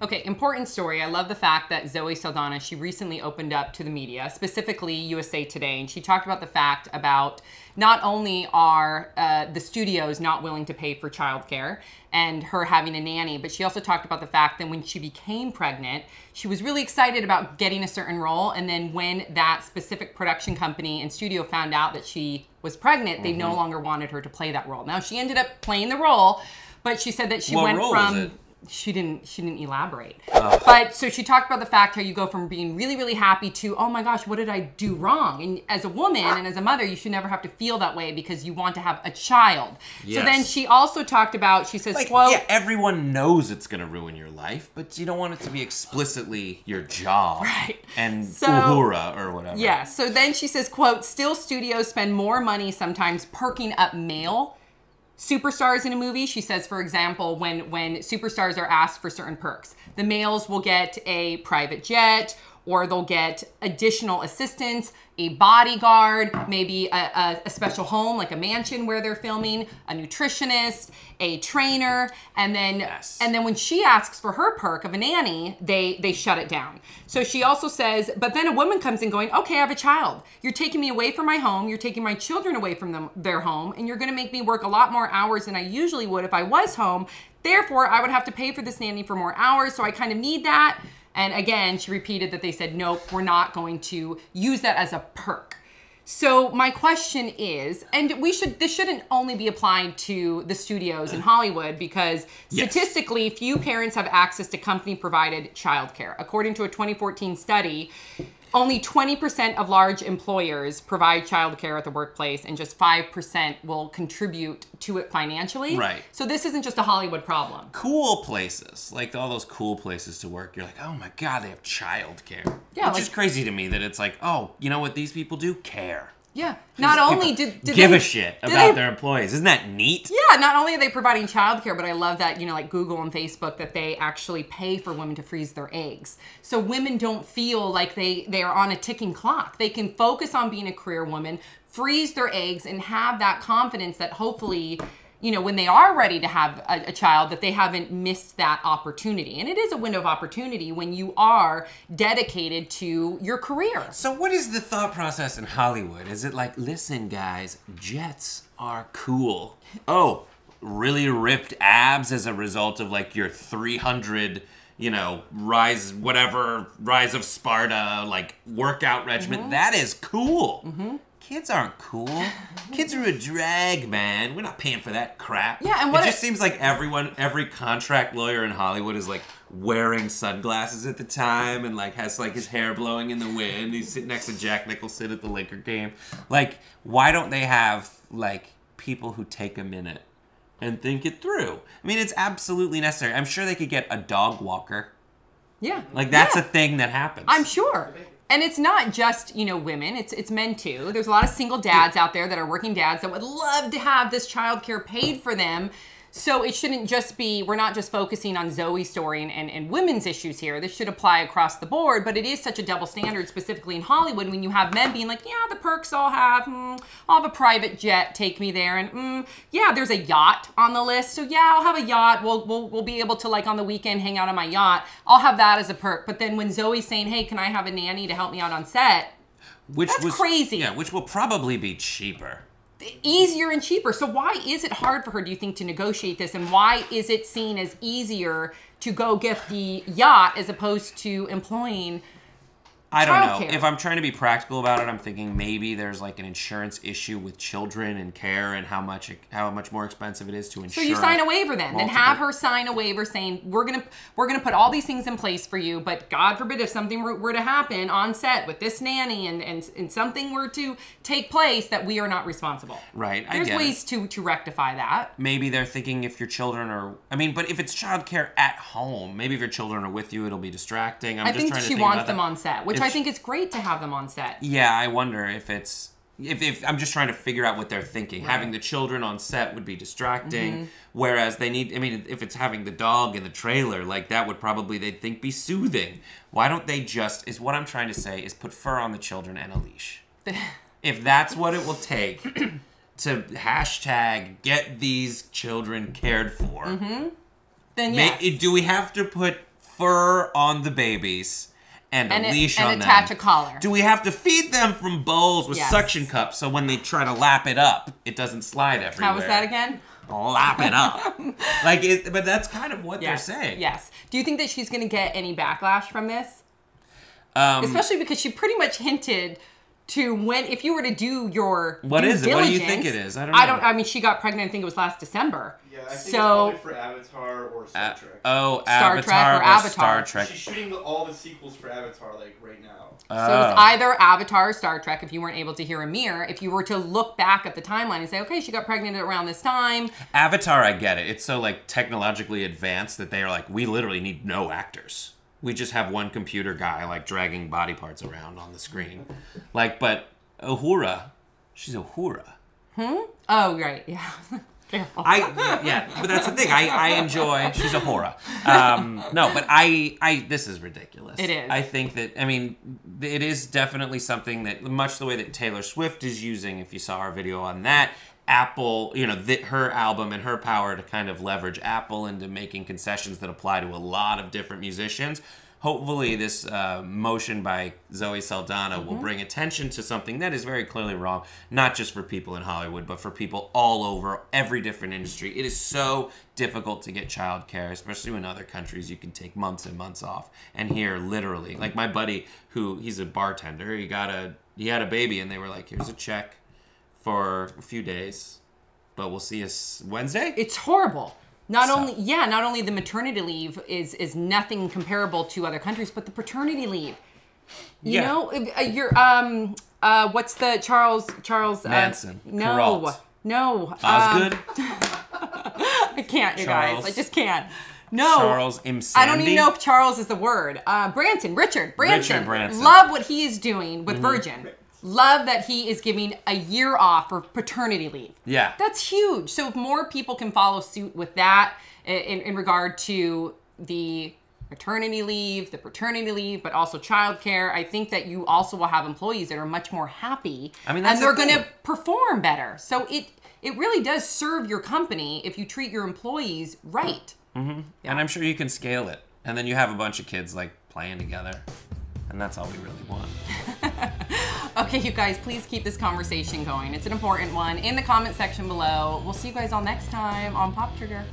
Okay, important story. I love the fact that Zoe Saldana, she recently opened up to the media, specifically USA Today, and she talked about the fact about not only are the studios not willing to pay for childcare and her having a nanny, but she also talked about the fact that when she became pregnant, she was really excited about getting a certain role, and then when that specific production company and studio found out that she was pregnant, they no longer wanted her to play that role. Now, she ended up playing the role, but she said that she went from... She didn't elaborate. Oh. But so she talked about the fact how you go from being really, really happy to, oh my gosh, what did I do wrong? And as a woman and as a mother, you should never have to feel that way because you want to have a child. Yes. So then she also talked about, she says, like, quote... Yeah, everyone knows it's going to ruin your life, but you don't want it to be explicitly your job. Right. And uhura or whatever. Yeah, so then she says, quote, still studios spend more money sometimes perking up male superstars in a movie. She says, for example, when superstars are asked for certain perks, the males will get a private jet, or they'll get additional assistance, a bodyguard, maybe a special home, like a mansion where they're filming, a nutritionist, a trainer, and then when she asks for her perk of a nanny, they shut it down. So she also says, but then a woman comes in going, okay, I have a child. You're taking me away from my home. You're taking my children away from their home, and you're going to make me work a lot more hours than I usually would if I was home. Therefore, I would have to pay for this nanny for more hours, so I kind of need that. And again, she repeated that they said, nope, we're not going to use that as a perk. So my question is, and this shouldn't only be applied to the studios in Hollywood, because statistically, few parents have access to company-provided childcare. According to a 2014 study, only 20% of large employers provide childcare at the workplace, and just 5% will contribute to it financially. Right. So this isn't just a Hollywood problem. Cool places, like all those cool places to work, you're like, oh my God, they have childcare. Yeah, Which is crazy to me that it's like, oh, you know what these people do? Care. Yeah. Not only did give a shit about their employees. Isn't that neat? Yeah. Not only are they providing childcare, but I love that, like Google and Facebook, that they actually pay for women to freeze their eggs. So women don't feel like they are on a ticking clock. They can focus on being a career woman, freeze their eggs, and have that confidence that hopefully, when they are ready to have a child, that they haven't missed that opportunity. And it is a window of opportunity when you are dedicated to your career. So what is the thought process in Hollywood? Is it like, listen, guys, jets are cool. Oh, really ripped abs as a result of like your 300, rise of Sparta, like workout regimen. That is cool. Kids aren't cool. Kids are a drag, man. We're not paying for that crap. Yeah, and it just seems like every contract lawyer in Hollywood is like wearing sunglasses at the time and like has like his hair blowing in the wind. He's sitting next to Jack Nicholson at the Laker game. Like, why don't they have like people who take a minute and think it through? I mean, it's absolutely necessary. I'm sure they could get a dog walker. Yeah. Like, that's a thing that happens. I'm sure. And it's not just, women, it's men too. There's a lot of single dads out there that are working dads that would love to have this childcare paid for them. So it shouldn't just be, we're not just focusing on Zoe's story and women's issues here. This should apply across the board, but it is such a double standard, specifically in Hollywood, when you have men being like, yeah, the perks I'll have, I'll have a private jet, take me there, and yeah, there's a yacht on the list, so yeah, I'll have a yacht, we'll be able to, like, on the weekend, hang out on my yacht, I'll have that as a perk. But then when Zoe's saying, hey, can I have a nanny to help me out on set, that's crazy. Yeah, which will probably be cheaper. Easier and cheaper. So why is it hard for her, do you think, to negotiate this? And why is it seen as easier to go get the yacht as opposed to employing I don't know. If I'm trying to be practical about it, I'm thinking maybe there's like an insurance issue with children and care and how much more expensive it is to insure. So you sign a waiver then. Then have her sign a waiver saying we're gonna put all these things in place for you, but God forbid if something were to happen on set with this nanny and something were to take place, that we are not responsible. Right. There's ways to rectify that. Maybe they're thinking if your children are, but if it's childcare at home, maybe if your children are with you, it'll be distracting. I think she wants them on set, which I think it's great to have them on set. Yeah, I wonder if it's if I'm just trying to figure out what they're thinking. Right. Having the children on set would be distracting, whereas they need. If it's having the dog in the trailer, like that would probably they'd think be soothing. Why don't they just? Is what I'm trying to say is put fur on the children and a leash. If that's what it will take to hashtag get these children cared for, then yes. Do we have to put fur on the babies and a leash on them. And attach a collar. Do we have to feed them from bowls with suction cups so when they try to lap it up, it doesn't slide everywhere? How was that again? Lap it up. But that's kind of what they're saying. Yes. Do you think that she's going to get any backlash from this? Especially because she pretty much hinted to if you were to do your What is it? What do you think it is? I don't know. I mean, she got pregnant, I think it was last December. Yeah, I think it's probably for Avatar or Star Trek. Avatar. Star Trek. She's shooting all the sequels for Avatar, like, right now. So it's either Avatar or Star Trek, if you weren't able to hear Amir. If you were to look back at the timeline and say, okay, she got pregnant around this time. Avatar, I get it. It's so, like, technologically advanced that they are like, we literally need no actors. We just have one computer guy, like, dragging body parts around on the screen. Like, but Uhura, she's Uhura. Oh, right, yeah. Careful. But that's the thing. I enjoy. She's a horror. No, but this is ridiculous. It is. I think that, I mean, it is definitely something that, much the way that Taylor Swift is using, if you saw our video on that, Apple, her album and her power to kind of leverage Apple into making concessions that apply to a lot of different musicians. Hopefully this motion by Zoe Saldana will bring attention to something that is very clearly wrong, not just for people in Hollywood, but for people all over every different industry. It is so difficult to get childcare, especially in other countries. You can take months and months off. And here, literally, like my buddy, he's a bartender, he had a baby, and they were like, here's a check for a few days, but we'll see you Wednesday? It's horrible. Not only the maternity leave is nothing comparable to other countries, but the paternity leave. You know, you're what's the Charles Manson? No. Osgood. I can't, you guys. I just can't. No. Charles Imsandy. I don't even know if Charles is the word. Richard Branson. Branson. Love what he is doing with Virgin. Love that he is giving a year off for paternity leave. Yeah. That's huge. So if more people can follow suit with that in regard to the maternity leave, the paternity leave, but also childcare, I think that you also will have employees that are much more happy. I mean, and they're going to perform better. So it really does serve your company if you treat your employees right. Mm-hmm. Yeah. And I'm sure you can scale it. And then you have a bunch of kids like playing together. And that's all we really want. Okay, you guys, please keep this conversation going. It's an important one. In the comment section below. We'll see you guys all next time on Pop Trigger.